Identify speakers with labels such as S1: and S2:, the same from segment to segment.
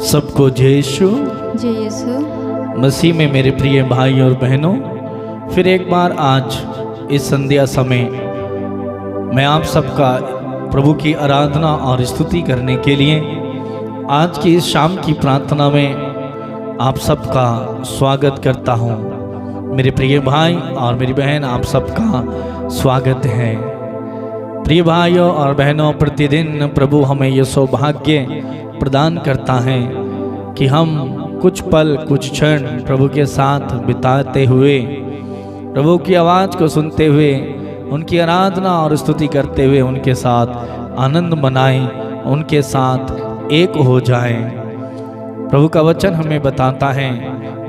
S1: सबको जय यीशु
S2: जय यीशु
S1: मसीह में मेरे प्रिय भाई और बहनों, फिर एक बार आज इस संध्या समय मैं आप सबका प्रभु की आराधना और स्तुति करने के लिए आज की इस शाम की प्रार्थना में आप सबका स्वागत करता हूं। मेरे प्रिय भाई और मेरी बहन, आप सबका स्वागत है। प्रिय भाइयों और बहनों, प्रतिदिन प्रभु हमें यह सौभाग्य प्रदान करता है कि हम कुछ पल कुछ क्षण प्रभु के साथ बिताते हुए, प्रभु की आवाज़ को सुनते हुए, उनकी आराधना और स्तुति करते हुए उनके साथ आनंद मनाएं, उनके साथ एक हो जाएं। प्रभु का वचन हमें बताता है,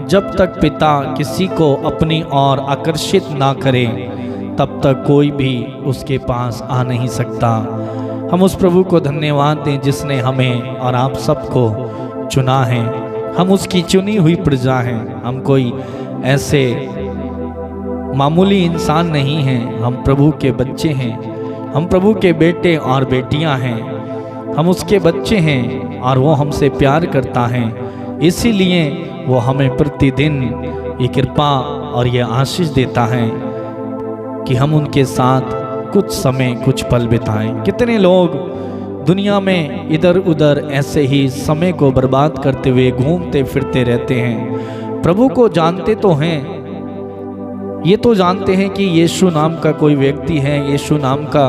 S1: जब तक पिता किसी को अपनी ओर आकर्षित ना करे तब तक कोई भी उसके पास आ नहीं सकता। हम उस प्रभु को धन्यवाद दें जिसने हमें और आप सबको चुना है। हम उसकी चुनी हुई प्रजा हैं। हम कोई ऐसे मामूली इंसान नहीं हैं, हम प्रभु के बच्चे हैं। हम प्रभु के बेटे और बेटियां हैं। हम उसके बच्चे हैं और वो हमसे प्यार करता है। इसीलिए वो हमें प्रतिदिन ये कृपा और ये आशीष देता है कि हम उनके साथ कुछ समय कुछ पल बिताएं। कितने लोग दुनिया में इधर उधर ऐसे ही समय को बर्बाद करते हुए घूमते फिरते रहते हैं। प्रभु को जानते तो हैं, ये तो जानते हैं कि यीशु नाम का कोई व्यक्ति है, यीशु नाम का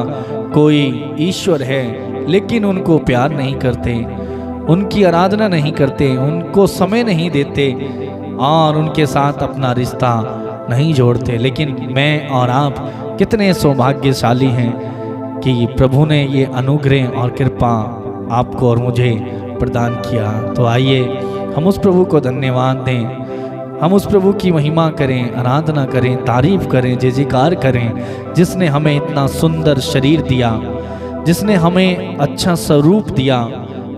S1: कोई ईश्वर है, लेकिन उनको प्यार नहीं करते, उनकी आराधना नहीं करते, उनको समय नहीं देते और उनके साथ अपना रिश्ता नहीं जोड़ते। लेकिन मैं और आप कितने सौभाग्यशाली हैं कि प्रभु ने ये अनुग्रह और कृपा आपको और मुझे प्रदान किया। तो आइए हम उस प्रभु को धन्यवाद दें, हम उस प्रभु की महिमा करें, आराधना करें, तारीफ करें, जय जयकार करें, जिसने हमें इतना सुंदर शरीर दिया, जिसने हमें अच्छा स्वरूप दिया।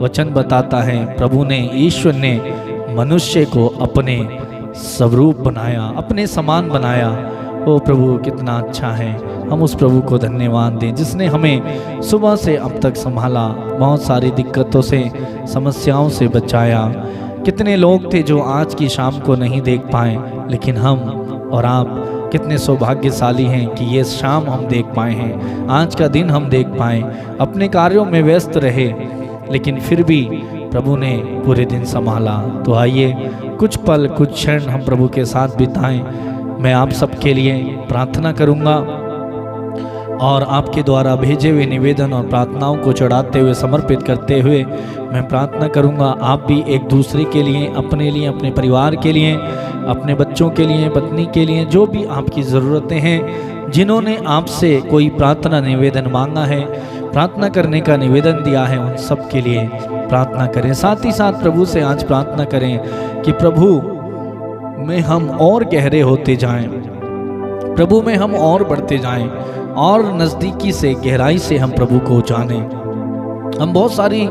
S1: वचन बताता है प्रभु ने, ईश्वर ने मनुष्य को अपने स्वरूप बनाया, अपने समान बनाया। ओ प्रभु कितना अच्छा है। हम उस प्रभु को धन्यवाद दें जिसने हमें सुबह से अब तक संभाला, बहुत सारी दिक्कतों से, समस्याओं से बचाया। कितने लोग थे जो आज की शाम को नहीं देख पाए, लेकिन हम और आप कितने सौभाग्यशाली हैं कि ये शाम हम देख पाए हैं, आज का दिन हम देख पाए। अपने कार्यों में व्यस्त रहे लेकिन फिर भी प्रभु ने पूरे दिन संभाला। तो आइए कुछ पल कुछ क्षण हम प्रभु के साथ बिताएं। मैं आप सबके लिए प्रार्थना करूंगा और आपके द्वारा भेजे हुए निवेदन और प्रार्थनाओं को चढ़ाते हुए, समर्पित करते हुए मैं प्रार्थना करूंगा। आप भी एक दूसरे के लिए, अपने लिए, अपने परिवार के लिए, अपने बच्चों के लिए, पत्नी के लिए, जो भी आपकी ज़रूरतें हैं, जिन्होंने आपसे कोई प्रार्थना निवेदन मांगा है, प्रार्थना करने का निवेदन दिया है, उन सब के लिए प्रार्थना करें। साथ ही साथ प्रभु से आज प्रार्थना करें कि प्रभु में हम और गहरे होते जाएं, प्रभु में हम और बढ़ते जाएं और नज़दीकी से, गहराई से हम प्रभु को जानें। हम बहुत सारी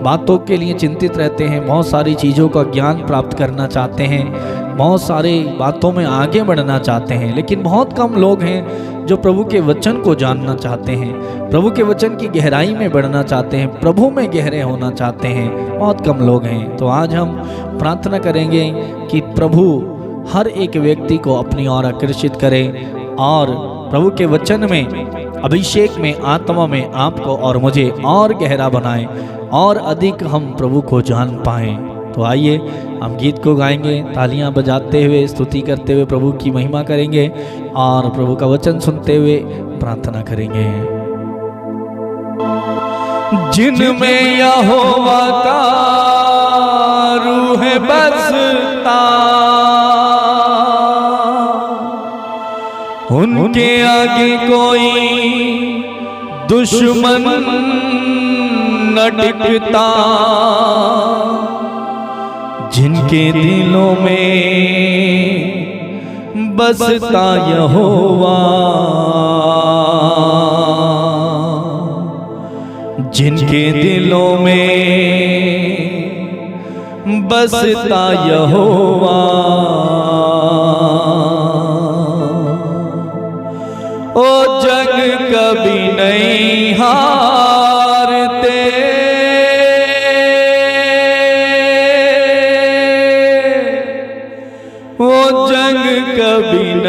S1: बातों के लिए चिंतित रहते हैं, बहुत सारी चीज़ों का ज्ञान प्राप्त करना चाहते हैं, बहुत सारी बातों में आगे बढ़ना चाहते हैं, लेकिन बहुत कम लोग हैं जो प्रभु के वचन को जानना चाहते हैं, प्रभु के वचन की गहराई में बढ़ना चाहते हैं, प्रभु में गहरे होना चाहते हैं। बहुत कम लोग हैं। तो आज हम प्रार्थना करेंगे कि प्रभु हर एक व्यक्ति को अपनी ओर आकर्षित करे और प्रभु के वचन में, अभिषेक में, आत्मा में आपको और मुझे और गहरा बनाए और अधिक हम प्रभु को जान पाएं। तो आइए हम गीत को गाएंगे, तालियां बजाते हुए, स्तुति करते हुए प्रभु की महिमा करेंगे और प्रभु का वचन सुनते हुए प्रार्थना करेंगे। जिनमें यहोवा का रूह बसता, उनके आगे कोई दुश्मन न टिकता। जिनके दिलों में बसता यहोवा, जिनके दिलों में बसता यहोवा, ओ जग कभी नहीं हारते।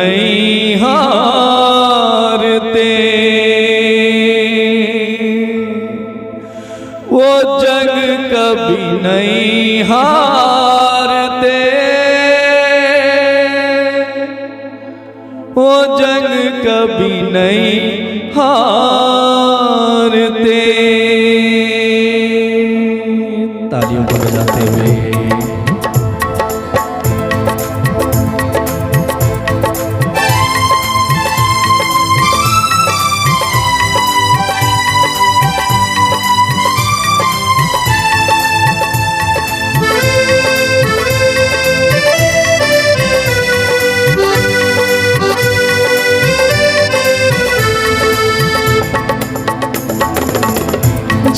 S1: नहीं हारते, वो जंग कभी नहीं हारते, वो जंग कभी नहीं हारते। तालियों को बजाते हुए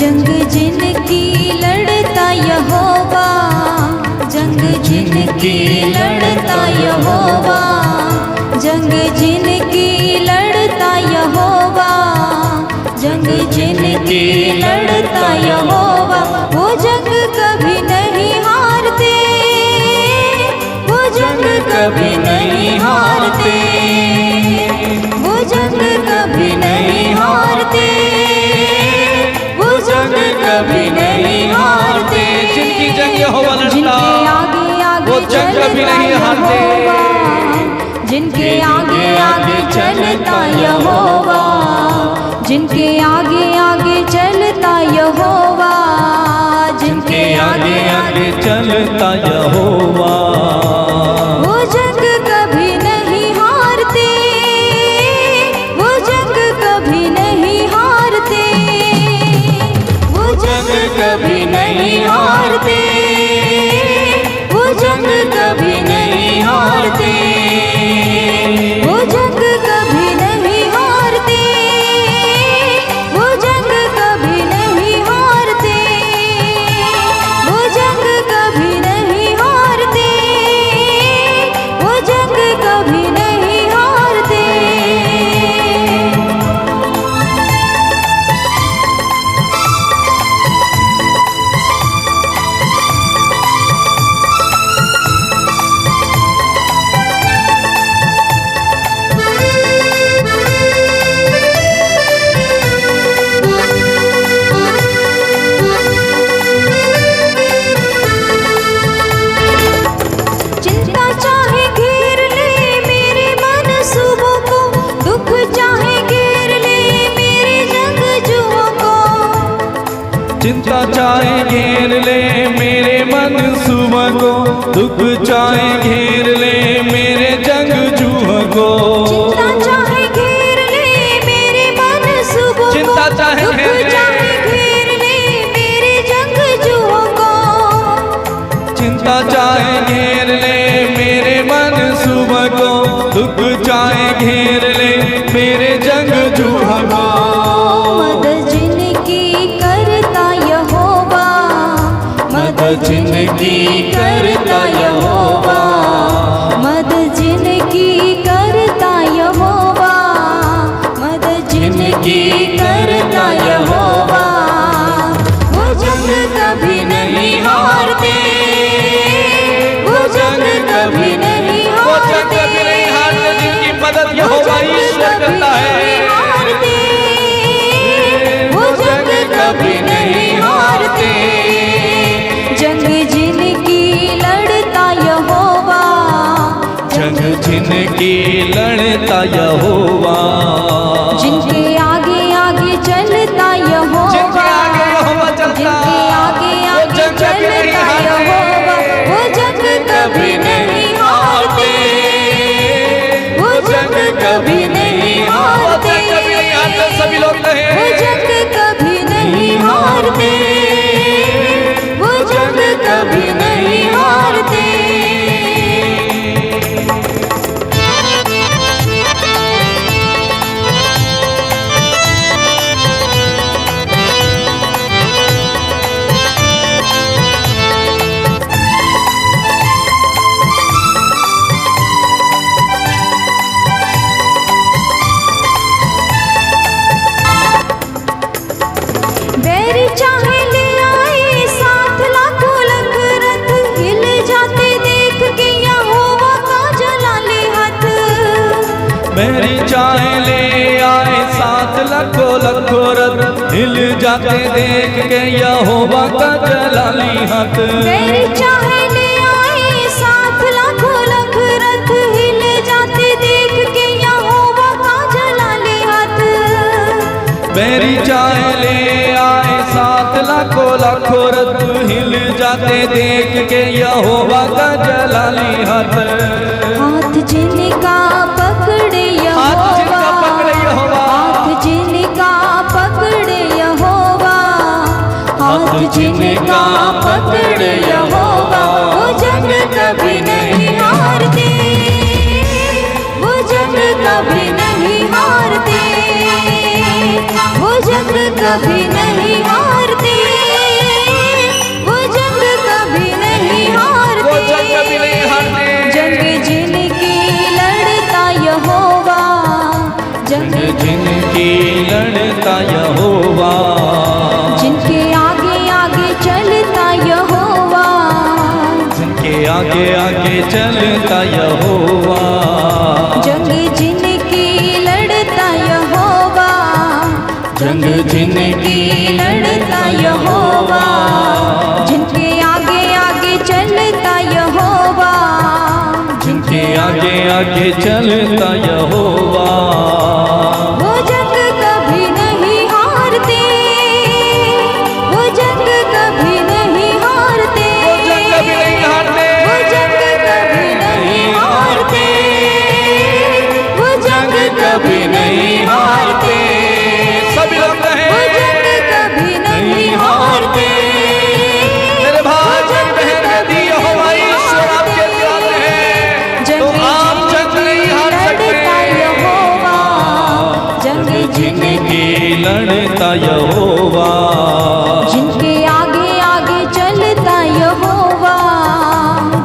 S2: जंग जिनकी लड़ता यहोवा, जंग जिनकी लड़ता यहोवा, जंग जिनकी लड़ता यहोवा, जंग जिनकी लड़ता यहोवा, वो जंग कभी नहीं हारते, वो जंग कभी नहीं हारते, वो जंग कभी नहीं हारते,
S1: कभी नहीं हारते। जिनकी जंग यहोवा लड़ता, वो जंग कभी नहीं हारते।
S2: जिनके आगे आगे चलता यहोवा, जिनके आगे आगे चलता यहोवा, जिनके आगे आगे
S1: चलता यहोवा,
S2: वो जंग कभी नहीं हारते, वो जंग कभी नहीं हारते, कभी नहीं हारते, वो जंग कभी नहीं हारते, वो जंग कभी नहीं हारते, वो जंग कभी नहीं हारते, वो जंग कभी नहीं हारते, वो जंग कभी नहीं हारते।
S1: चिंता चाहे घेर ले मेरे मनसूबों को, दुख चाहे घेर ले मेरे जंगजुओं को,
S2: चिंता चाहे घेर ले मेरे मनसूबों को,
S1: चिंता चाहे
S2: घेर ले मेरे जंगजुओं को,
S1: चिंता चाहे घेर ले मेरे मनसूबों को, दुख चाहे घेर ले मेरे जंगजुओं को।
S2: जिनकी करता यहोवा, मद जिनकी करता यहोवा, मद जिनकी करता यहोवा, वो जंग कभी नहीं हारते, वो जंग कभी नहीं हारते,
S1: जिनकी मदद यहोवा ईश्वर करता है,
S2: वो जंग कभी नहीं हारते। जंग जिनकी लड़ता यहोवा,
S1: जंग जिनकी लड़ता यहोवा,
S2: जिनके आगे आगे चलता यहोवा,
S1: जिनके आगे यहोवा चलता,
S2: जिनके आगे आगे चलता यहोवा, वो जंग कभी नहीं हारते, वो जंग कभी नहीं हारते,
S1: सभी लोग कहें,
S2: वो जंग कभी नहीं हारते, वो जंग कभी नहीं हारते।
S1: मेरी चाहे ले आए 7 लाखों लाखों रथ, हिल जाते देख के यहोवा का जलाली हाथ।
S2: मेरी चाहे ले आए 7 लाखों लाख रथ, हिल जाते देख के यहोवा का जलाली हाथ।
S1: मेरी चाहे ले आए 7 लाखों लाखों रथ, हिल जाते देख के यहोवा का जलाली हाथ।
S2: हाथ जिनका पकड़े यहोवा, हाथ जिनका पकड़े यहोवा, हाथ जिनका पकड़े यहोवा, वो जंग कभी नहीं हारते, वो जंग कभी नहीं हारते, वो जंग कभी नहीं हारते, वो जंग कभी नहीं हारते,
S1: वो जंग कभी नहीं हारते।
S2: जंग जिनकी लड़ता यहोवा, जंग
S1: जिनकी लड़ता यहोवा,
S2: जिनके आगे आगे चलता यहोवा,
S1: जिनके आगे आगे चलता यहोवा,
S2: जंग जिनकी लड़ता यहोवा,
S1: जंग जिनकी
S2: लड़ता यहोवा, जिनके आगे आगे चलता यहोवा,
S1: जिनके आगे आगे चलता यहोवा,
S2: वो जंग कभी नहीं हारते, वो जंग कभी नहीं हारते,
S1: वो जंग कभी नहीं हारते,
S2: वो जंग कभी नहीं हारते, वो जंग कभी नहीं हारते,
S1: सभी लोग कहें
S2: वो जंग कभी नहीं हारते,
S1: मेरे भाई बहन यदि यहोवा ईश्वर आपके साथ है तो आप जंग नहीं हार सकते।
S2: यहोवा, जंग
S1: जिनकी लड़ता यहोवा,
S2: जिनके आगे आगे चलता यहोवा,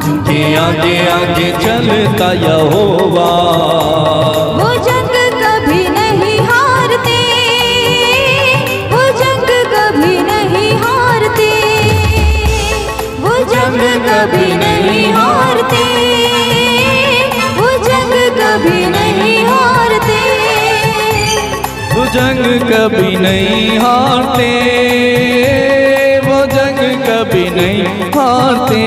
S1: जिनके आगे आगे चलता यहोवा,
S2: वो जंग कभी नहीं हारते, वो जंग कभी नहीं हारते, वो जंग कभी नहीं हारते, वो जंग कभी नहीं हारते,
S1: वो जंग कभी नहीं हारते, वो जंग कभी नहीं हारते।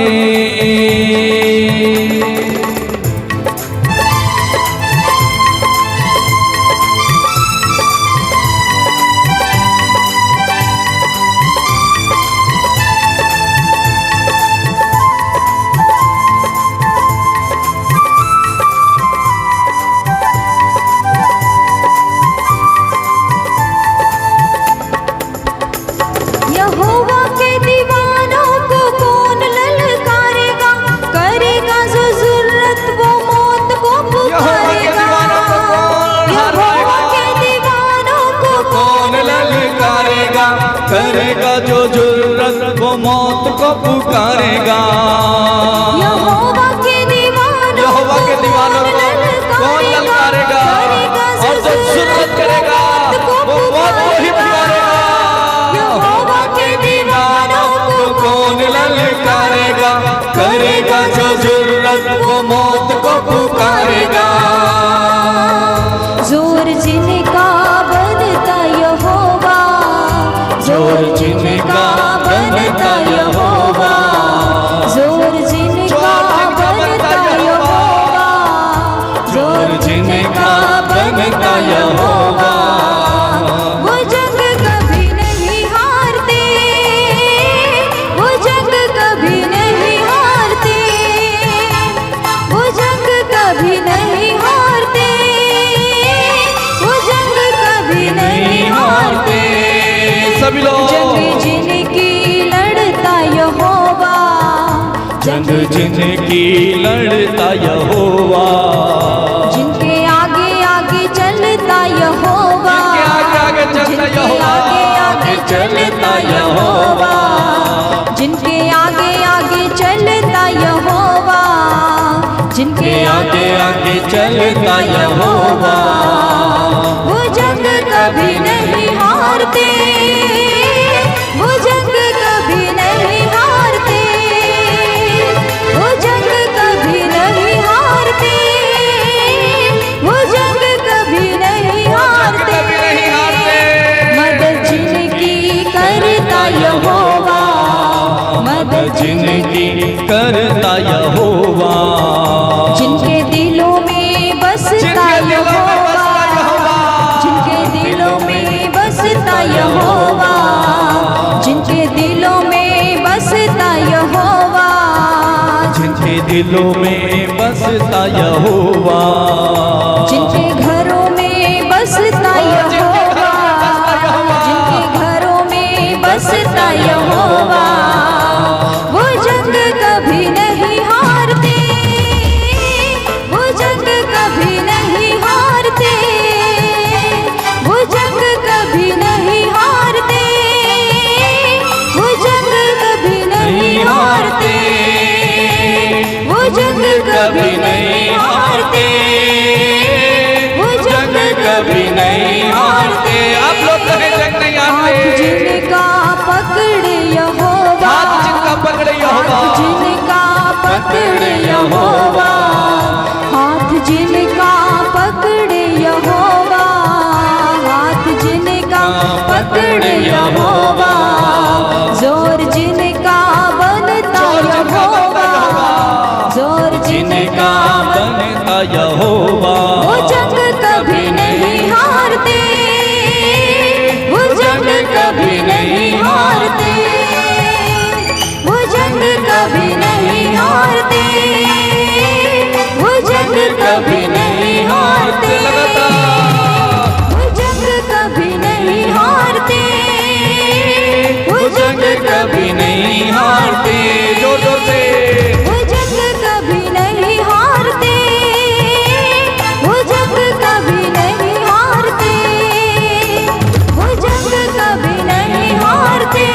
S2: यहोवा के दीवानों को कौन ललकारेगा, करेगा जो जरूरत वो मौत को पुकारेगा। यहोवा के दीवानों को
S1: कौन ललकारेगा, करेगा जो जरूरत वो मौत को पुकारेगा।
S2: यहोवा के दीवानों
S1: यहोवा के दीवानों को कौन ललकारेगा, और जो जरूरत करेगा वो मौत को ही पुकारेगा।
S2: यहोवा के दीवानों को
S1: कौन ललकारेगा, करेगा जो जरूरत वो मौत को पुकारेगा।
S2: जोर जिनका बनता यहोवा, जोर जिनका बनता यहोवा, जोर जिनका बनता यहोवा, जोर जिनका बनता यहोवा, वो जंग कभी नहीं हारते, वो जंग कभी नहीं हारते, वो जंग कभी नहीं हारते, वो जंग कभी नहीं हारते।
S1: सभी लोग
S2: जंग जिनकी लड़ता यहोवा,
S1: जंग जिनकी लड़ता यहोवा,
S2: जिनके आगे आगे चलता यहोवा,
S1: जिनके आगे आगे चलता यहोवा,
S2: जिनके आगे आगे चलता यहोवा, जिनके आगे आगे चलता यहोवा, वो जंग कभी नहीं हारते, वो जंग कभी नहीं हारते, वो जंग कभी नहीं हारते, वो जंग
S1: जिनकी करता यहोवा,
S2: जिनके दिलों में बसता यहोवा, जिनके दिलों में बसता यहोवा, जिनके दिलों में बसता यहोवा,
S1: जिनके दिलों में बसता यहोवा,
S2: जिनके घरों में बसता यहोवा, जिनके घरों में बसता यहोवा, वो जंग कभी नहीं हारते, वो जंग कभी नहीं हारते, वो जंग कभी नहीं हारते, वो जंग कभी नहीं हारते, वो जंग कभी नहीं हारते, वो जंग कभी नहीं हारते।
S1: आप लोग कहें जंग नहीं हारते।
S2: जिनका पकड़े यहोवा,
S1: हाथ जिनका पकड़े यहोवा,
S2: जिनका पकड़े यहोवा, हाथ जिनका पकड़े यहोवा, हाथ जिनका पकड़े यहोवा, जोर जिनका बनता यहोवा, जोर जिनका
S1: बनता यहोवा,
S2: वो जंग कभी नहीं हारते, वो जंग कभी नहीं हारते, वो जंग कभी नहीं हारते, वो जंग कभी नहीं हारते, वो जंग कभी नहीं हारते, वो जंग कभी नहीं हारते,
S1: जोर जोर से
S2: वो जंग कभी नहीं हारते, वो जंग कभी नहीं हारते, वो जंग कभी नहीं हारते,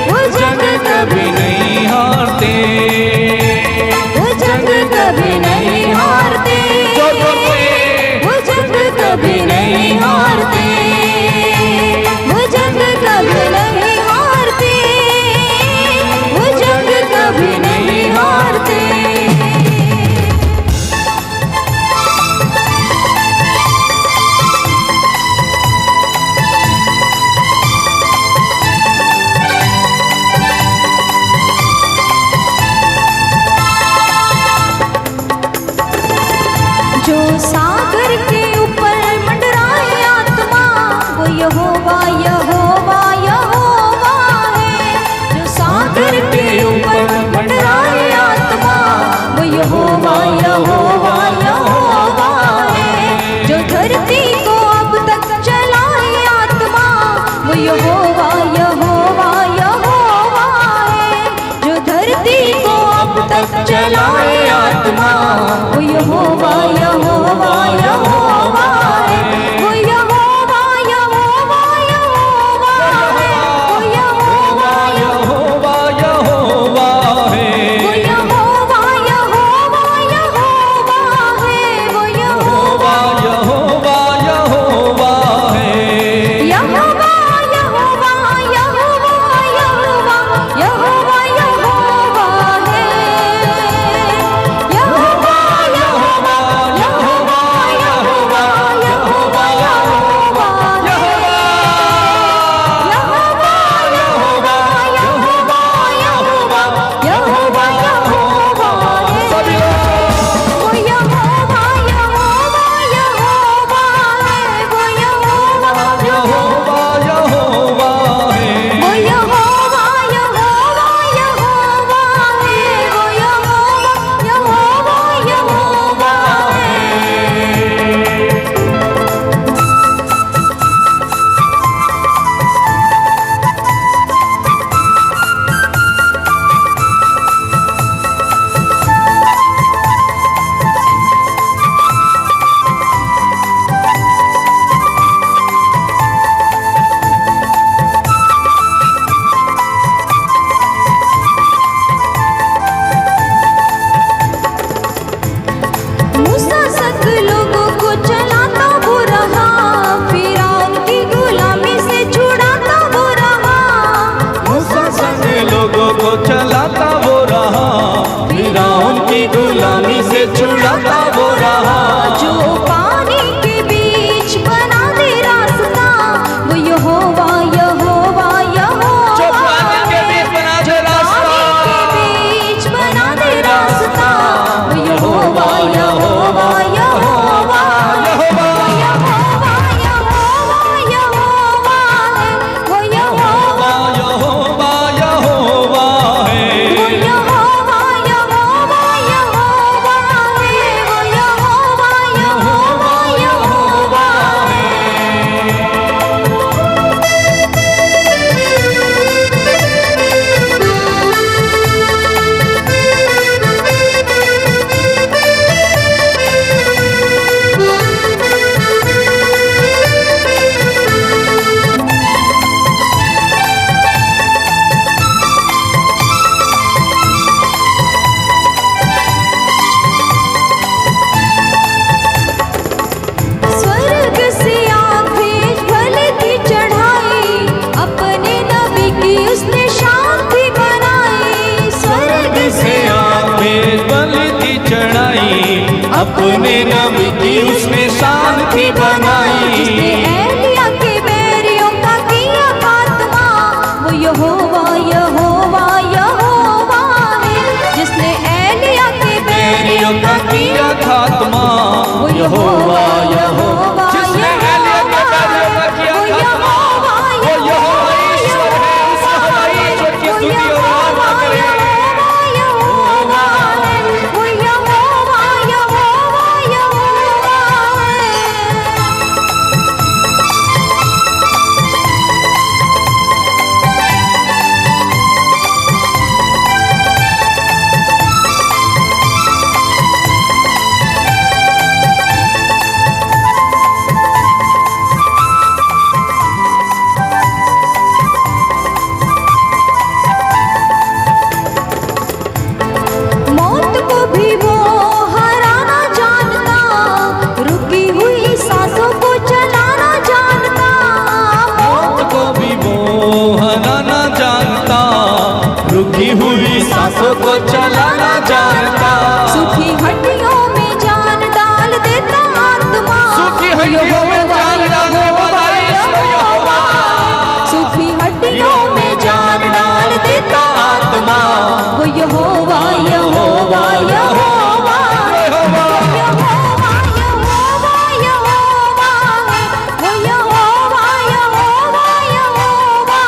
S2: वो जंग कभी
S1: नहीं हारते,
S2: वो जंग कभी नहीं हारते,
S1: जोर जोर से
S2: वो जंग कभी नहीं हारते, वो जंग कभी नहीं हारते, वो जंग कभी नहीं हारते। जो सागर के ऊपर मंडराए आत्मा, वो यहोवा यहोवा यहोवा है। जो सागर के ऊपर मंडराए आत्मा, वो यहोवा यहोवा यहोवा है। जो धरती को अब तक चलाए आत्मा, वो यहोवा यहोवा यहोवा है। जो धरती को अब तक चलाए आत्मा, वो यहोवा यहोवा यहोवा है। वो यहोवा यहोवा यहोवा है। वो यहोवा
S1: यहोवा यहोवा है,
S2: वो यहोवा यहोवा यहोवा है। वो यहोवा
S1: यहोवा यहोवा है,
S2: यहोवा यहोवा यहोवा यहोवा यहोवा यहोवा है। यहोवा यहोवा यहोवा यहोवा यहोवा यहोवा है। यहोवा यहोवा यहोवा यहोवा यहोवा यहोवा है।
S1: सभी लोग
S2: वो यहोवा यहोवा यहोवा है। वो यहोवा
S1: यहोवा यहोवा है,
S2: वो यहोवा यहोवा यहोवा है। वो यहोवा यहोवा यहोवा है। मूसा संग लोगों को चलाता वो रहा, फिरौन की गुलामी से छुड़ाता वो रहा। मूसा संग
S1: लोगों को चलाता वो रहा, फिरौन की गुलामी से छुड़ाता वो रहा।
S2: जो पानी के बीच बना दे रास्ता, वो यहोवा यहोवा
S1: जो
S2: यहोवा
S1: पानी के बीच बना दे अपने नबी की उसने शांति बनाई।
S2: जिसने एलिया के बैरियों का किया खात्मा, वो यहोवा यहोवा यहोवा है। जिसने एलिया के बैरियों का किया
S1: खात्मा,
S2: वो यहोवा यहोवा
S1: जिसने एलिया के बैरियों का किया खात्मा, वो यहोवा ईश्वर है। उस यहोवा ईश्वर की स्तुति और आराधना करें।
S2: मौत को भी वो हराना जानता, रुकी हुई सांसों को चलाना जानता।
S1: मौत को भी वो हराना जानता, रुकी हुई सांसों को चलाना जानता।
S2: सूखी हड्डियों में जान डाल देता आत्मा,
S1: सूखी हड्डियों में जान डालने वाला ईश्वर यहोवा।
S2: सूखी हड्डियों में जान डाल देता
S1: आत्मा,
S2: वो यहोवा यहोवा यहोवा यहोवा यहोवा यहोवा है। वो यहोवा यहोवा यहोवा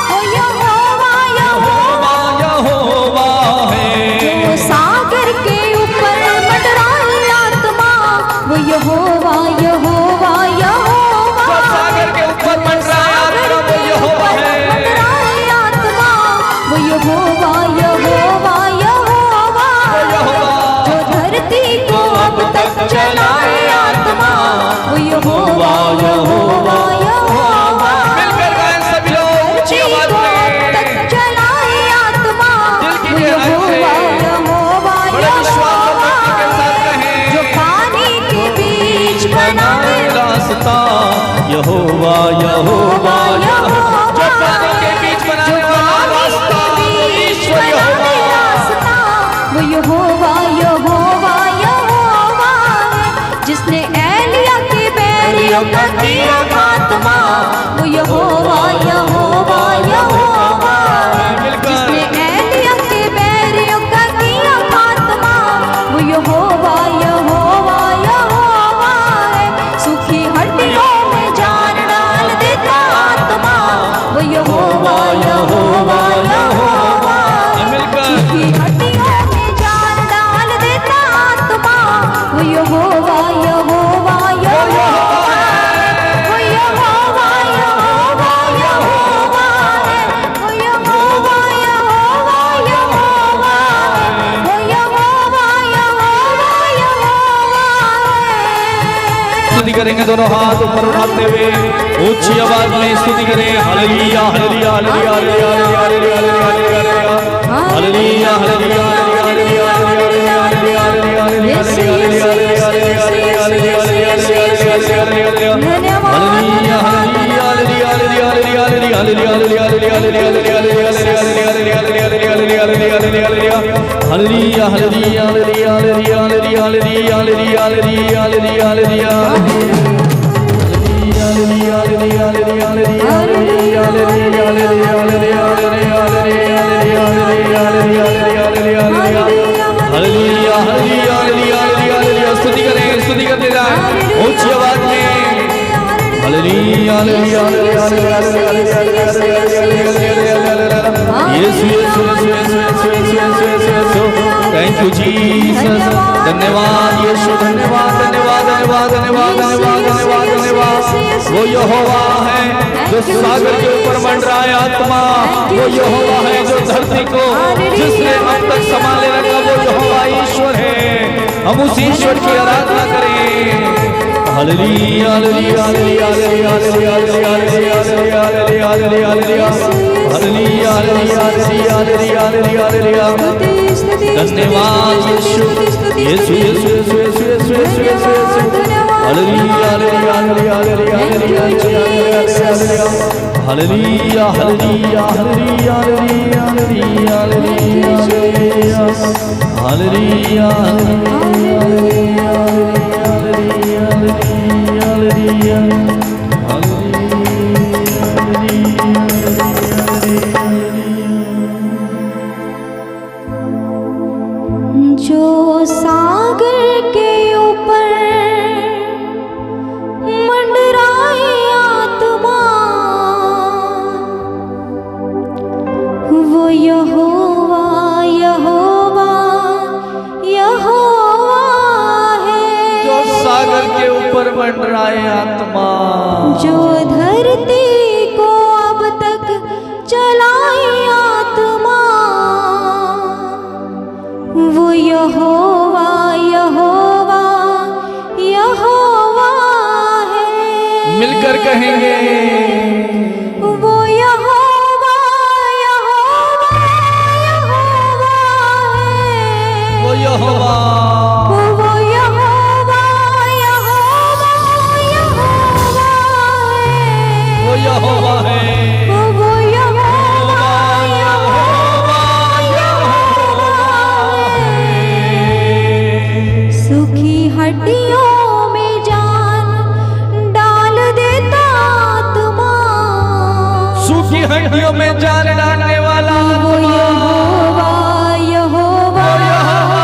S2: वो यहोवा यहोवा
S1: यहोवा है।
S2: जो सागर के ऊपर मंडराई आत्मा, वो यहोवा यहोवा यहोवा
S1: जो सागर के ऊपर मंडराया आत्मा, वो यहोवा है।
S2: मंडराई आत्मा, वो यहोवा यहोवा यहोवा जो धरती को अब तक चलाए आत्मा, वो यहोवा यहोवा यहोवा
S1: मिलकर गाएं सभी लोग ऊंची आवाज में।
S2: तक चलाए आत्मा,
S1: दिल की
S2: वो
S1: गहराई से
S2: यहोवा यहोवा
S1: बड़े विश्वास और भक्ति के साथ
S2: यहोवा
S1: कहें।
S2: जो पानी के बीच बनाए
S1: रास्ता, यहोवा यहोवा यहोवा। जो पानी के बीच बनाने वाला रास्ता, ईश्वर यहोवा।
S2: वो यहोवा यहोवा यहोवा है। जिसने एलिया के बैरियों का किया खात्मा, वो यहोवा यहोवा यहोवा है। जिसने एलिया के बैरियों का किया खात्मा, वो यहोवा यहोवा यहोवा है। सूखी हड्डियों में जान डाल देता आत्मा, वो यहोवा यहोवा यहोवा सूखी हड्डियों में जान डाल देता आत्मा, वो यहोवा यहोवा यहोवा वो यहोवा यहोवा यहोवा है। वो यहोवा यहोवा यहोवा वो यहोवा यहोवा यहोवा है।
S1: स्तुति करेंगे दोनों हाथ ऊपर उठाते हुए ऊंची आवाज में स्तुति करें। Hallelujah hallelujah hallelujah hallelujah hallelujah hallelujah hallelujah स्तुति करें, स्तुति करते जाएं ऊंची आवाज में। Hallelujah hallelujah Yeshu Yeshu thank you Jesus. धन्यवाद यीशु, धन्यवाद धन्यवाद धन्यवाद धन्यवाद धन्यवाद धन्यवाद धन्यवाद। वो यहोवा है जो सागर के ऊपर मंडराए आत्मा, वो यहोवा है जो धरती को जिसने अब तक संभाले रखा, वो यहोवा ईश्वर है। हम उस ईश्वर की आराधना करें। Hallelujah hallelujah hallelujah hallelujah hallelujah hallelujah hallelujah hallelujah hallelujah hallelujah hallelujah hallelujah हालेलुया। धन्यवाद यीशु यीशु यीशु यीशु यीशु यीशु यीशु यीशु हालेलुया hallelujah hallelujah hallelujah hallelujah hallelujah hallelujah hallelujah hallelujah hallelujah hallelujah हालेलुया। मंडराए आत्मा।
S2: जो धरती को अब तक चलाई आत्मा, वो यहोवा यहोवा यहोवा है।
S1: मिलकर कहेंगे,
S2: वो यहोवा यहोवा यहोवा है।
S1: वो यहोवा,
S2: वो यहोवा यहोवा यहोवा है।
S1: वो यहोवा है।
S2: वो यहोवा यहोवा यहोवा है। सूखी हड्डियों में जान डाल देता आत्मा,
S1: सूखी हड्डियों में जान डालने वाला
S2: वो यहोवा यहोवा यहोवा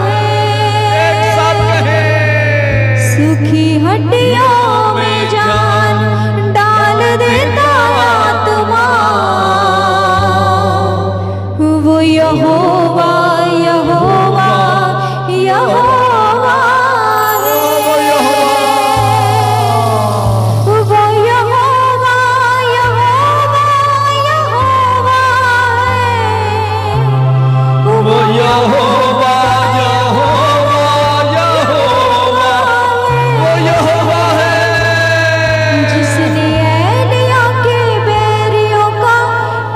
S2: है।
S1: एक साथ कहे,
S2: सूखी हड्डियों में जान डाल देता आत्मा, वो यहोवा यहोवा यहोवा है। वो यहोवा यहोवा यहोवा है।
S1: वो यहोवा यहोवा यहोवा, वो यहोवा है।
S2: जिसने एलिया के बैरियों का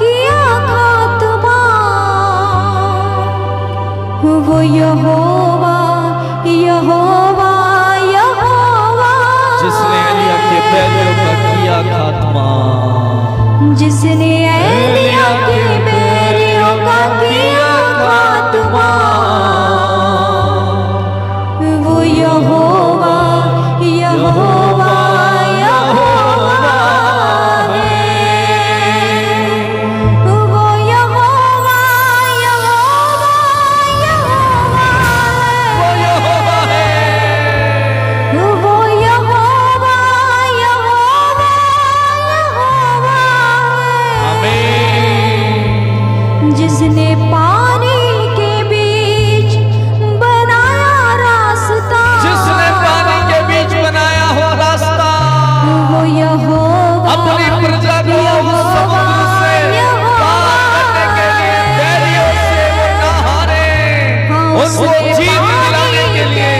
S2: किया खात्मा, वो यहोवा यहोवा यहोवा।
S1: जिसने एलिया के बैरियों का किया खात्मा,
S2: जिसने एलिया के बैरियों का किया खात्मा, वो यहोवा यहोवा यहोवा है। वो यहोवा यहोवा यहोवा
S1: वो
S2: है।
S1: यहोवा है।
S2: वो यहोवा यहोवा यहोवा है।
S1: आमीन।
S2: जिसने पानी के बीच बनाया रास्ता,
S1: जिसने पानी के बीच बनाया हो रास्ता,
S2: वो यहोवा
S1: अपनी प्रजा को समुद्र से पार करने के लिए बैरियों से वो न हारे, उनको जीत दिलाने के लिए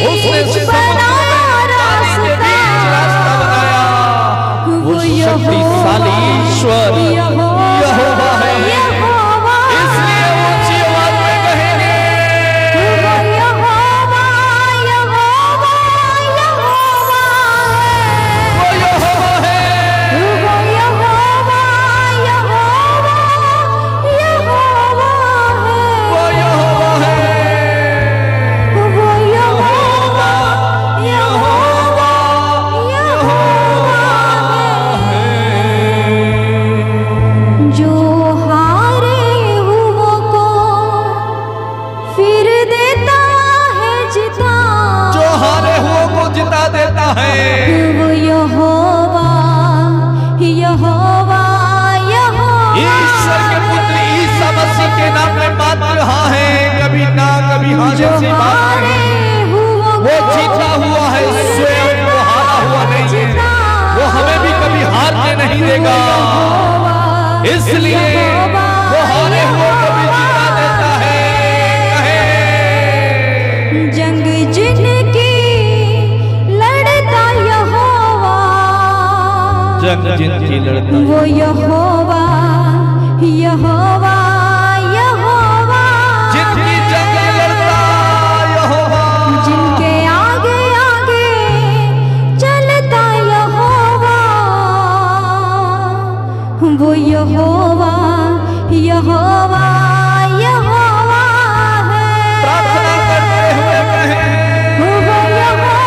S1: उसने समुद्र में पानी के बीच रास्ता बनाया। वो शक्तिशाली ईश्वर यहोवा है। इसलिए ऊंची आवाज में कहेंगे,
S2: वो यहोवा यहोवा यहोवा है।
S1: वो यहोवा है।
S2: वो यहोवा यहोवा यहोवा है।
S1: वो यहोवा है।
S2: वो यहोवा यहोवा यहोवा है। जो हारे हुओं को फिर देता है जिता,
S1: जो हारे हुओं को जिता देता है,
S2: वो यहोवा यहोवा यहोवा।
S1: ईश्वर के पुत्र ईसा मसीह के नाम में मात्र हाँ है, कभी ना कभी हाँ
S2: जो
S1: जैसी बात
S2: हारे
S1: नहीं।
S2: हुओं
S1: वो
S2: को
S1: जीता हुआ है, स्वयं वो हारा हुआ नहीं है। वो हमें भी कभी हारने नहीं देगा। इसलिए वो हारे हुओं को भी जिता देता है। कहे,
S2: जंग जिनकी लड़ता यहोवा,
S1: जंग जिनकी लड़ता
S2: वो यहोवा यहोवा यहोवा।
S1: जिनकी जंग लड़ता यहोवा,
S2: जिनके आगे आगे चलता यहोवा, वो यहोवा यहोवा यहोवा है।
S1: प्रार्थना करते हुए कहें,
S2: वो यहोवा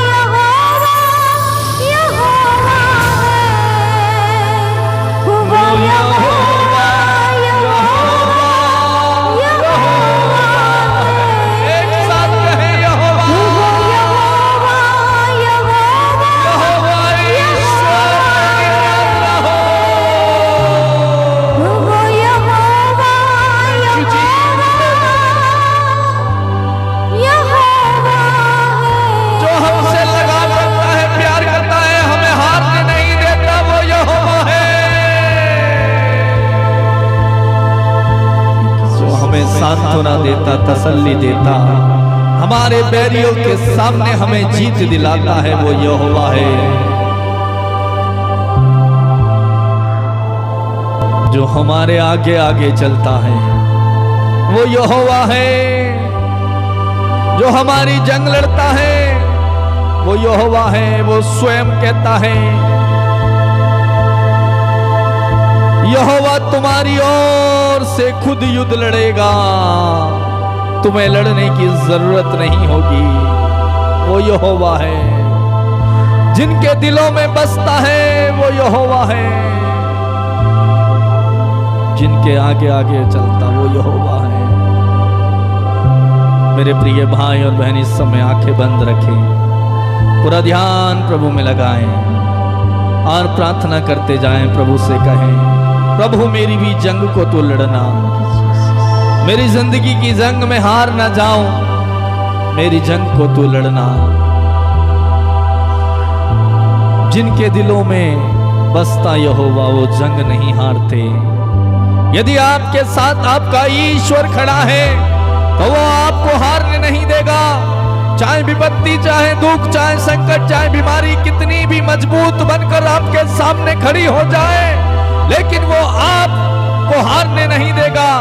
S2: यहोवा यहोवा है। वो यहोवा यहोवा यहोवा है।
S1: एक साथ कहें, यहोवा
S2: वो यहोवा यहोवा
S1: यहोवा ईश्वर की आज्ञा हो।
S2: वो यहोवा
S1: सांत्वना देता, तसल्ली देता, हमारे बैरियों के सामने हमें जीत दिलाता है, वो यहोवा है। जो हमारे आगे आगे चलता है वो यहोवा है। जो हमारी जंग लड़ता है वो यहोवा है। वो स्वयं कहता है, यहोवा तुम्हारी ओर से खुद युद्ध लड़ेगा, तुम्हें लड़ने की जरूरत नहीं होगी। वो यहोवा है। जिनके दिलों में बसता है वो यहोवा है। जिनके आगे आगे चलता वो यहोवा है। मेरे प्रिय भाई और बहन, इस समय आंखें बंद रखें, पूरा ध्यान प्रभु में लगाएं और प्रार्थना करते जाएं। प्रभु से कहें, प्रभु मेरी भी जंग को तो लड़ना, मेरी जिंदगी की जंग में हार ना जाऊं, मेरी जंग को तो लड़ना। जिनके दिलों में बसता यहोवा वो जंग नहीं हारते। यदि आपके साथ आपका ईश्वर खड़ा है तो वो आपको हारने नहीं देगा। चाहे विपत्ति, चाहे दुख, चाहे संकट, चाहे बीमारी कितनी भी मजबूत बनकर आपके सामने खड़ी हो जाए, लेकिन वो आपको हारने नहीं देगा।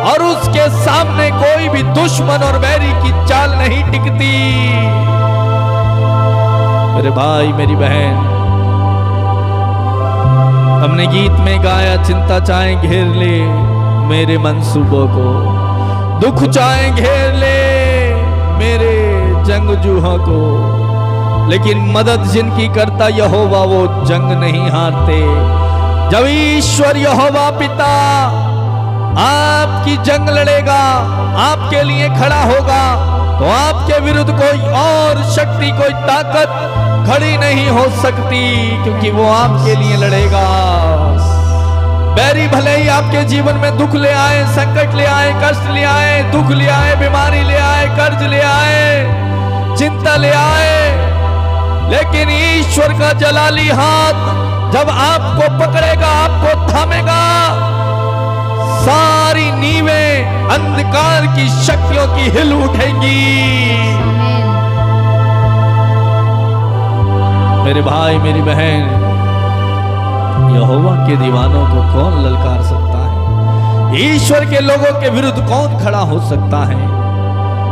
S1: और उसके सामने कोई भी दुश्मन और बैरी की चाल नहीं टिकती। मेरे भाई, मेरी बहन, हमने गीत में गाया, चिंता चाहे घेर ले मेरे मंसूबों को, दुख चाहे घेर ले मेरे जंगजूहों को, लेकिन मदद जिनकी करता यहोवा वो जंग नहीं हारते। जब ईश्वर यहोवा पिता आपकी जंग लड़ेगा, आपके लिए खड़ा होगा, तो आपके विरुद्ध कोई और शक्ति, कोई ताकत खड़ी नहीं हो सकती, क्योंकि वो आपके लिए लड़ेगा। बैरी भले ही आपके जीवन में दुख ले आए, संकट ले आए, कष्ट ले आए, दुख ले आए, बीमारी ले आए, कर्ज ले आए, चिंता ले आए, लेकिन ईश्वर का जलाली हाथ जब आपको पकड़ेगा, आपको थामेगा, सारी नींवें अंधकार की शक्तियों की हिल उठेंगी। मेरे भाई, मेरी बहन, यहोवा के दीवानों को कौन ललकार सकता है? ईश्वर के लोगों के विरुद्ध कौन खड़ा हो सकता है?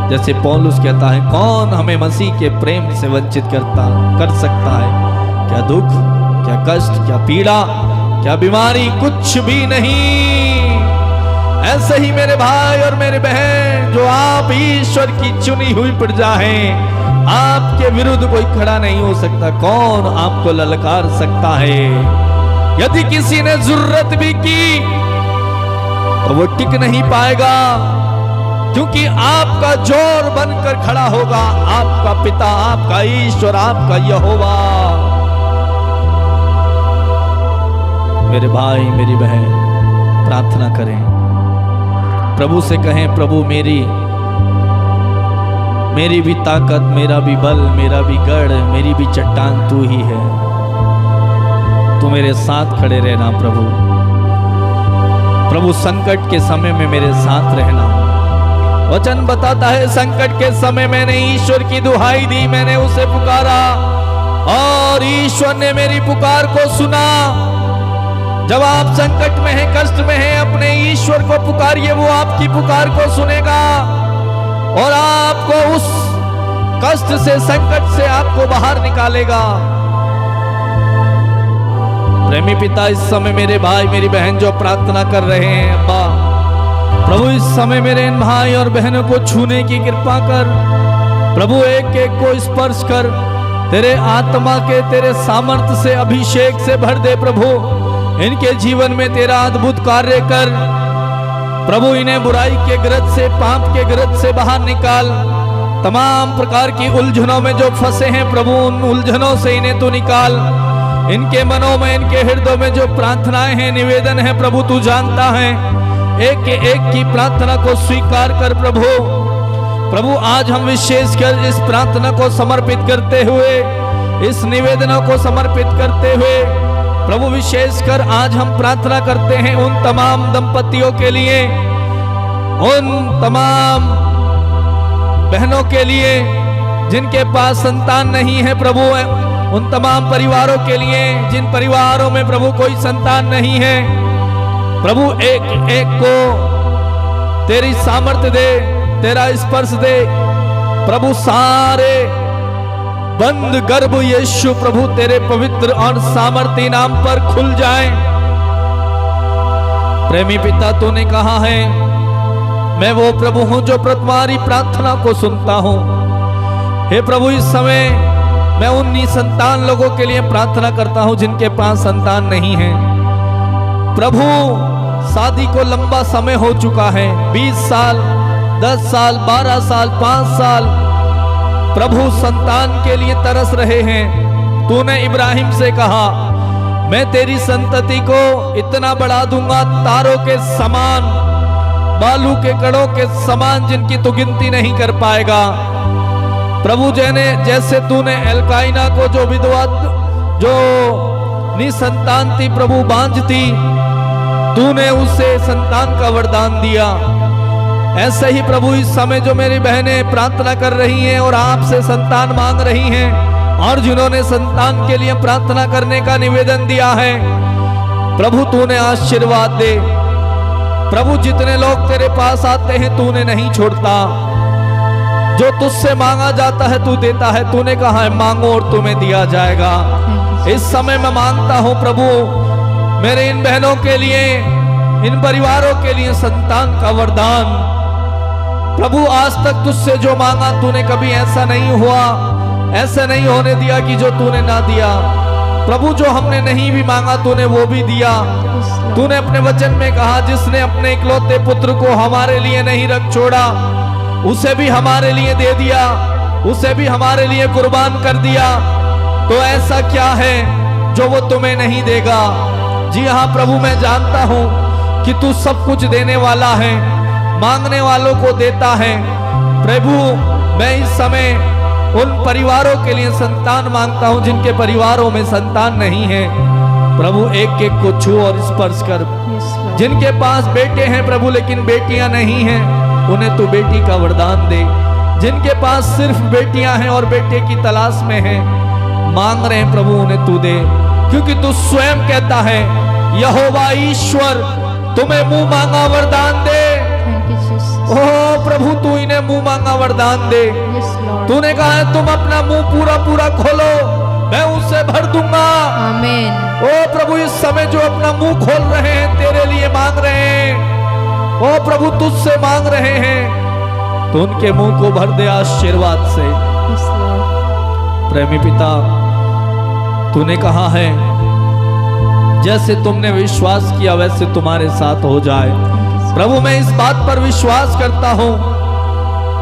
S1: जैसे पौलुस कहता है, कौन हमें मसीह के प्रेम से वंचित कर सकता है? क्या दुख, क्या कष्ट, क्या पीड़ा, क्या बीमारी? कुछ भी नहीं। ऐसे ही मेरे भाई और मेरे बहन, जो आप ईश्वर की चुनी हुई प्रजा हैं, आपके विरुद्ध कोई खड़ा नहीं हो सकता। कौन आपको ललकार सकता है? यदि किसी ने जरूरत भी की तो वो टिक नहीं पाएगा, क्योंकि आपका जोर बनकर खड़ा होगा आपका पिता, आपका ईश्वर, आपका यहोवा। मेरे भाई, मेरी बहन, प्रार्थना करें, प्रभु से कहें, प्रभु मेरी भी ताकत, मेरा भी बल, मेरा भी गढ़, मेरी भी चट्टान तू ही है। तू मेरे साथ खड़े रहना प्रभु। प्रभु, संकट के समय में मेरे साथ रहना। वचन बताता है, संकट के समय मैंने ईश्वर की दुहाई दी, मैंने उसे पुकारा और ईश्वर ने मेरी पुकार को सुना। जब आप संकट में हैं, कष्ट में हैं, अपने ईश्वर को पुकारिए, वो आपकी पुकार को सुनेगा और आपको उस कष्ट से, संकट से आपको बाहर निकालेगा। प्रेमी पिता, इस समय मेरे भाई, मेरी बहन जो प्रार्थना कर रहे हैं, अब्बा प्रभु, इस समय मेरे इन भाई और बहनों को छूने की कृपा कर। प्रभु, एक एक को स्पर्श कर, तेरे आत्मा के, तेरे सामर्थ्य से, अभिषेक से भर दे। प्रभु, इनके जीवन में तेरा अद्भुत कार्य कर। प्रभु, इन्हें बुराई के गिरद से, पाप के गिरद से बाहर निकाल। तमाम प्रकार की उलझनों में जो फंसे हैं प्रभु, उन उलझनों से इन्हें तू निकाल। इनके मनों में, इनके हृदयों में जो प्रार्थनाएं हैं, निवेदन है प्रभु, तू जानता है। एक एक की प्रार्थना को स्वीकार कर प्रभु। प्रभु, आज हम विशेषकर इस प्रार्थना को समर्पित करते हुए, इस निवेदनों को समर्पित करते हुए प्रभु, विशेषकर आज हम प्रार्थना करते हैं उन तमाम दंपतियों के लिए उन तमाम बहनों के लिए जिनके पास संतान नहीं है प्रभु, उन तमाम परिवारों के लिए जिन परिवारों में प्रभु कोई संतान नहीं है प्रभु, एक एक को तेरी सामर्थ्य दे, तेरा स्पर्श दे प्रभु। सारे बंद गर्भ यीशु प्रभु तेरे पवित्र और सामर्थ्य नाम पर खुल जाएं। प्रेमी पिता, तूने कहा है मैं वो प्रभु हूं जो तुम्हारी प्रार्थना को सुनता हूं। हे प्रभु, इस समय मैं उन निसंतान लोगों के लिए प्रार्थना करता हूं जिनके पास संतान नहीं है प्रभु। शादी को लंबा समय हो चुका है, 20 साल, 10 साल, 12 साल, 5 साल प्रभु संतान के लिए तरस रहे हैं। तूने इब्राहिम से कहा मैं तेरी संतति को इतना बढ़ा दूंगा, तारों के समान, बालू के कणों के समान, जिनकी तू गिनती नहीं कर पाएगा प्रभु। जैसे तूने एलकाइना को जो विधवा, जो निसंतान थी प्रभु, बांझ थी, तूने उसे संतान का वरदान दिया। ऐसे ही प्रभु इस समय जो मेरी बहनें प्रार्थना कर रही हैं और आपसे संतान मांग रही हैं, और जिन्होंने संतान के लिए प्रार्थना करने का निवेदन दिया है प्रभु, तूने आशीर्वाद दे प्रभु। जितने लोग तेरे पास आते हैं तूने नहीं छोड़ता, जो तुझसे मांगा जाता है तू देता है। तूने कहा है मांगो और तुम्हें दिया जाएगा। इस समय मैं मांगता हूं प्रभु मेरे इन बहनों के लिए, इन परिवारों के लिए संतान का वरदान प्रभु। आज तक तुझसे जो मांगा तूने कभी ऐसा नहीं हुआ, ऐसा नहीं होने दिया कि जो तूने ना दिया प्रभु। जो हमने नहीं भी मांगा तूने वो भी दिया। तूने अपने वचन में कहा जिसने अपने इकलौते पुत्र को हमारे लिए नहीं रख छोड़ा, उसे भी हमारे लिए दे दिया, उसे भी हमारे लिए कुर्बान कर दिया। तो ऐसा क्या है जो वो तुम्हें नहीं देगा? जी हाँ प्रभु, मैं जानता हूं कि तू सब कुछ देने वाला है, मांगने वालों को देता है प्रभु। मैं इस समय उन परिवारों के लिए संतान मांगता हूं जिनके परिवारों में संतान नहीं है प्रभु। एक एक को छू और स्पर्श कर। जिनके पास बेटे हैं प्रभु लेकिन बेटियां नहीं हैं, उन्हें तू बेटी का वरदान दे। जिनके पास सिर्फ बेटियां हैं और बेटे की तलाश में हैं, मांग रहे हैं प्रभु, उन्हें तू दे। क्योंकि तू स्वयं कहता है यहोवा ईश्वर तुम्हें मुंह मांगा वरदान दे। ओ प्रभु, तू इन्हें मुंह मांगा वरदान दे। तूने कहा है तुम अपना मुंह पूरा पूरा खोलो, मैं उसे भर दूंगा।
S2: आमीन।
S1: ओ प्रभु, इस समय जो अपना मुंह खोल रहे हैं तेरे लिए मांग रहे हैं, ओ प्रभु तुझसे मांग रहे हैं, तो उनके मुंह को भर दे आशीर्वाद से। प्रेमी पिता, तूने कहा है जैसे तुमने विश्वास किया वैसे तुम्हारे साथ हो जाए। प्रभु, मैं इस बात पर विश्वास करता हूं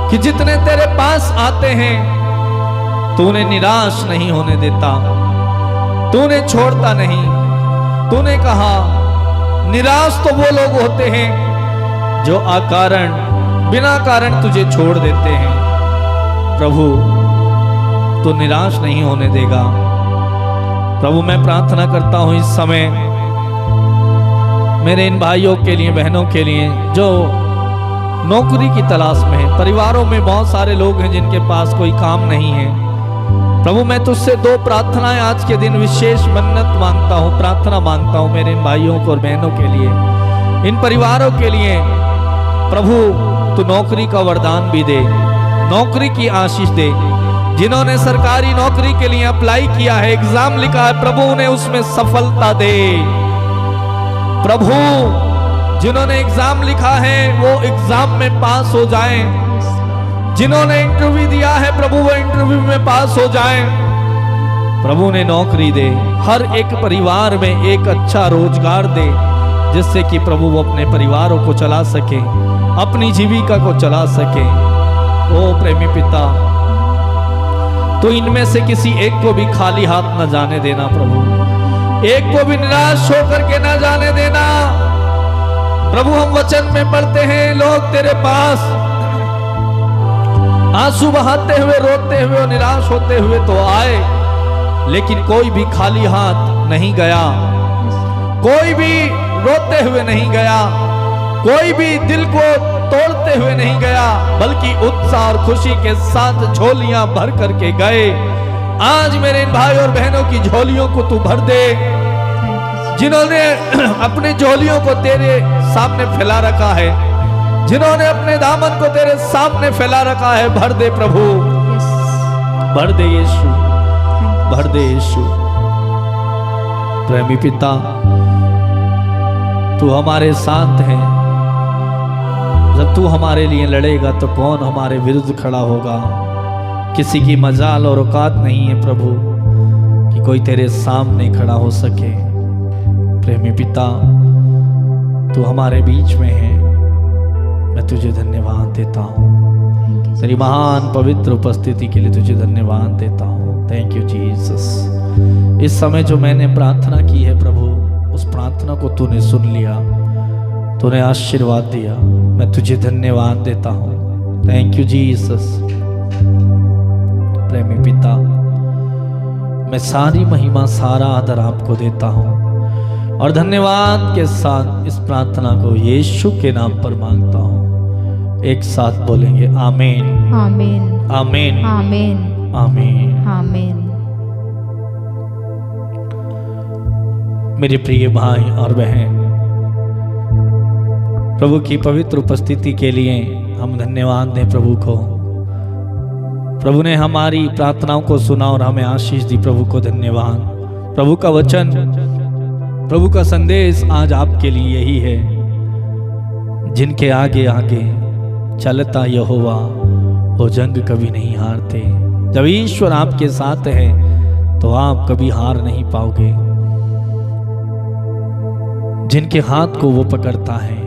S1: कि जितने तेरे पास आते हैं तूने निराश नहीं होने देता, तूने छोड़ता नहीं। तूने कहा निराश तो वो लोग होते हैं जो अकारण, बिना कारण तुझे छोड़ देते हैं। प्रभु, तू निराश नहीं होने देगा। प्रभु, मैं प्रार्थना करता हूं इस समय मेरे इन भाइयों के लिए, बहनों के लिए जो नौकरी की तलाश में है। परिवारों में बहुत सारे लोग हैं जिनके पास कोई काम नहीं है। प्रभु, मैं तुझसे 2 प्रार्थनाएं आज के दिन विशेष मन्नत मांगता हूं, प्रार्थना मांगता हूं मेरे इन भाइयों को और बहनों के लिए, इन परिवारों के लिए। प्रभु, तू नौकरी का वरदान भी दे, नौकरी की आशीष दे। जिन्होंने सरकारी नौकरी के लिए अप्लाई किया है, एग्जाम लिखा है, प्रभु उन्हें उसमें सफलता दे। प्रभु, जिन्होंने एग्जाम लिखा है वो एग्जाम में पास हो जाएं। जिन्होंने इंटरव्यू दिया है प्रभु वो इंटरव्यू में पास हो जाएं। प्रभु ने नौकरी दे, हर एक परिवार में एक अच्छा रोजगार दे, जिससे कि प्रभु वो अपने परिवारों को चला सके, अपनी जीविका को चला सके। ओ प्रेमी पिता, तो इनमें से किसी एक को भी खाली हाथ न जाने देना प्रभु, एक को भी निराश होकर के न जाने देना। प्रभु, हम वचन में पढ़ते हैं लोग तेरे पास आंसू बहाते हुए, रोते हुए और निराश होते हुए तो आए, लेकिन कोई भी खाली हाथ नहीं गया, कोई भी रोते हुए नहीं गया। कोई भी दिल को तोड़ते हुए नहीं गया, बल्कि उत्साह और खुशी के साथ झोलियां भर करके गए। आज मेरे इन भाई और बहनों की झोलियों को तू भर दे, जिन्होंने अपने झोलियों को तेरे सामने फैला रखा है, जिन्होंने अपने दामन को तेरे सामने फैला रखा है, भर दे प्रभु, भर दे यीशु, भर दे यीशु। प्रेमी पिता, तू हमारे साथ है। जब तू हमारे लिए लड़ेगा तो कौन हमारे विरुद्ध खड़ा होगा। किसी की मजाल और औकात नहीं है प्रभु कि कोई तेरे सामने खड़ा हो सके। प्रेमी पिता, तू हमारे बीच में है, मैं तुझे धन्यवाद देता हूँ। तेरी महान पवित्र उपस्थिति के लिए तुझे धन्यवाद देता हूँ। Thank you Jesus. इस समय जो मैंने प्रार्थना की है प्रभु, उस प्रार्थना को तूने सुन लिया, तूने आशीर्वाद दिया, मैं तुझे धन्यवाद देता हूँ। Thank you Jesus. प्रेमी पिता, मैं सारी महिमा सारा आदर आपको देता हूँ और धन्यवाद के साथ इस प्रार्थना को यीशु के नाम पर मांगता हूँ। एक साथ बोलेंगे आमीन,
S2: आमीन,
S1: आमीन,
S2: आमीन,
S1: आमीन,
S2: आमीन।
S1: मेरे प्रिय भाई और बहन, प्रभु की पवित्र उपस्थिति के लिए हम धन्यवाद दें प्रभु को। प्रभु ने हमारी प्रार्थनाओं को सुना और हमें आशीष दी। प्रभु को धन्यवाद। प्रभु का वचन, प्रभु का संदेश आज आपके लिए यही है, जिनके आगे आगे चलता यहोवा वो जंग कभी नहीं हारते। जब ईश्वर आपके साथ है तो आप कभी हार नहीं पाओगे। जिनके हाथ को वो पकड़ता है,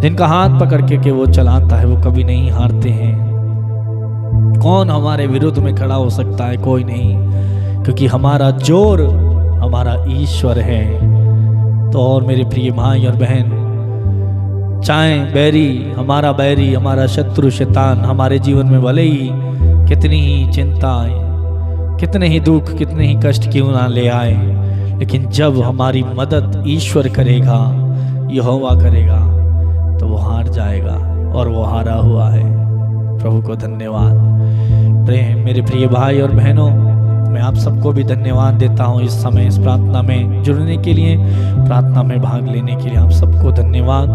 S1: जिनका हाथ पकड़ के वो चलाता है, वो कभी नहीं हारते हैं। कौन हमारे विरुद्ध में खड़ा हो सकता है? कोई नहीं, क्योंकि हमारा जोर हमारा ईश्वर है। तो और मेरे प्रिय भाई और बहन, चाहे हमारा बैरी, हमारा शत्रु शैतान हमारे जीवन में भले ही कितनी ही चिंताएं, कितने ही दुख, कितने ही कष्ट क्यों ना ले आए, लेकिन जब हमारी मदद ईश्वर करेगा, यहोवा करेगा, तो वो हार जाएगा और वो हारा हुआ है। प्रभु को धन्यवाद। मेरे प्रिय भाई और बहनों, मैं आप सबको भी धन्यवाद देता हूँ इस समय इस प्रार्थना में जुड़ने के लिए, प्रार्थना में भाग लेने के लिए। आप सबको धन्यवाद,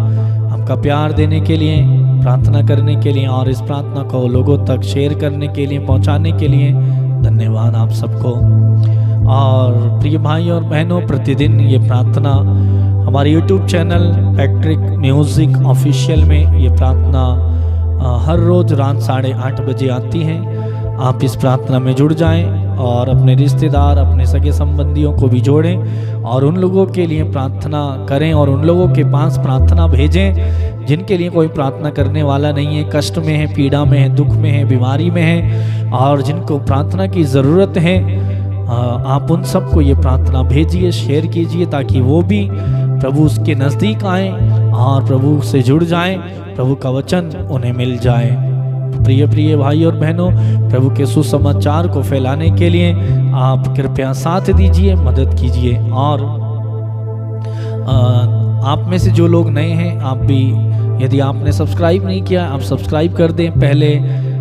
S1: हमका प्यार देने के लिए, प्रार्थना करने के लिए और इस प्रार्थना को लोगों तक शेयर करने के लिए, पहुँचाने के लिए धन्यवाद आप सबको। और प्रिय भाई और बहनों, प्रतिदिन ये प्रार्थना हमारे YouTube channel Patrick music official में ये प्रार्थना हर रोज रात 8:30 बजे आती है। आप इस प्रार्थना में जुड़ जाएं और अपने रिश्तेदार, अपने सगे संबंधियों को भी जोड़ें और उन लोगों के लिए प्रार्थना करें और उन लोगों के पास प्रार्थना भेजें जिनके लिए कोई प्रार्थना करने वाला नहीं है, कष्ट में है, पीड़ा में है, दुख में है, बीमारी में है और जिनको प्रार्थना की ज़रूरत है। आप उन सबको ये प्रार्थना भेजिए, शेयर कीजिए, ताकि वो भी प्रभु उसके नज़दीक आएँ और प्रभु से जुड़ जाएं, प्रभु का वचन उन्हें मिल जाए। प्रिय प्रिय भाई और बहनों, प्रभु के सुसमाचार को फैलाने के लिए आप कृपया साथ दीजिए, मदद कीजिए। और आप में से जो लोग नए हैं, आप भी यदि आपने सब्सक्राइब नहीं किया, आप सब्सक्राइब कर दें। पहले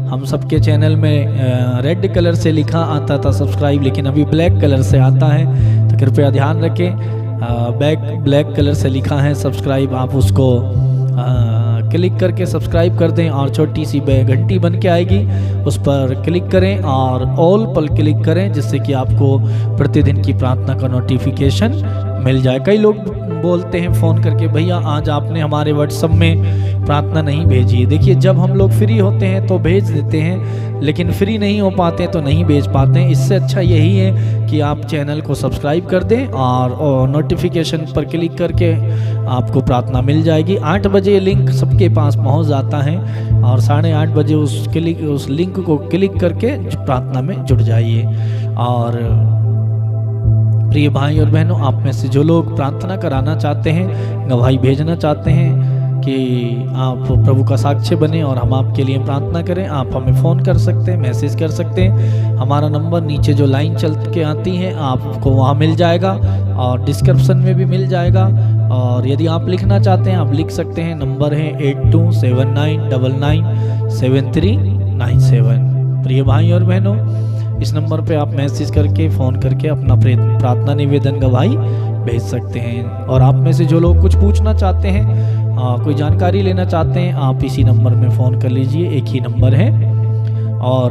S1: हम सबके चैनल में रेड कलर से लिखा आता था सब्सक्राइब, लेकिन अभी ब्लैक कलर से आता है, तो कृपया ध्यान रखें। ब्लैक कलर से लिखा है सब्सक्राइब, आप उसको क्लिक करके सब्सक्राइब कर दें और छोटी सी घंटी बन के आएगी, उस पर क्लिक करें और ऑल पर क्लिक करें, जिससे कि आपको प्रतिदिन की प्रार्थना का नोटिफिकेशन मिल जाए। कई लोग बोलते हैं फ़ोन करके, भैया आज आपने हमारे व्हाट्सएप में प्रार्थना नहीं भेजी है। देखिए, जब हम लोग फ्री होते हैं तो भेज देते हैं, लेकिन फ्री नहीं हो पाते तो नहीं भेज पाते हैं। इससे अच्छा यही है कि आप चैनल को सब्सक्राइब कर दें और नोटिफिकेशन पर क्लिक करके आपको प्रार्थना मिल जाएगी। 8 बजे लिंक सबके पास पहुंच जाता है और 8:30 बजे उस लिंक को क्लिक करके प्रार्थना में जुड़ जाइए। और प्रिय भाई और बहनों, आप में से जो लोग प्रार्थना कराना चाहते हैं, गवाही भेजना चाहते हैं कि आप प्रभु का साक्ष्य बने और हम आपके लिए प्रार्थना करें, आप हमें फ़ोन कर सकते हैं, मैसेज कर सकते हैं। हमारा नंबर नीचे जो लाइन चल के आती है आपको वहाँ मिल जाएगा और डिस्क्रिप्शन में भी मिल जाएगा। और यदि आप लिखना चाहते हैं आप लिख सकते हैं। नंबर है 8279997397। प्रिय भाई और बहनों, इस नंबर पे आप मैसेज करके फ़ोन करके अपना प्रार्थना निवेदन गवाही भेज सकते हैं। और आप में से जो लोग कुछ पूछना चाहते हैं, कोई जानकारी लेना चाहते हैं, आप इसी नंबर में फ़ोन कर लीजिए, एक ही नंबर है। और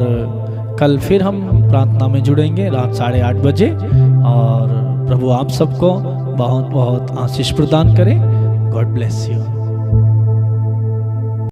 S1: कल फिर हम प्रार्थना में जुड़ेंगे रात 8:30 बजे। और प्रभु आप सबको बहुत बहुत आशीष प्रदान करें। God bless you.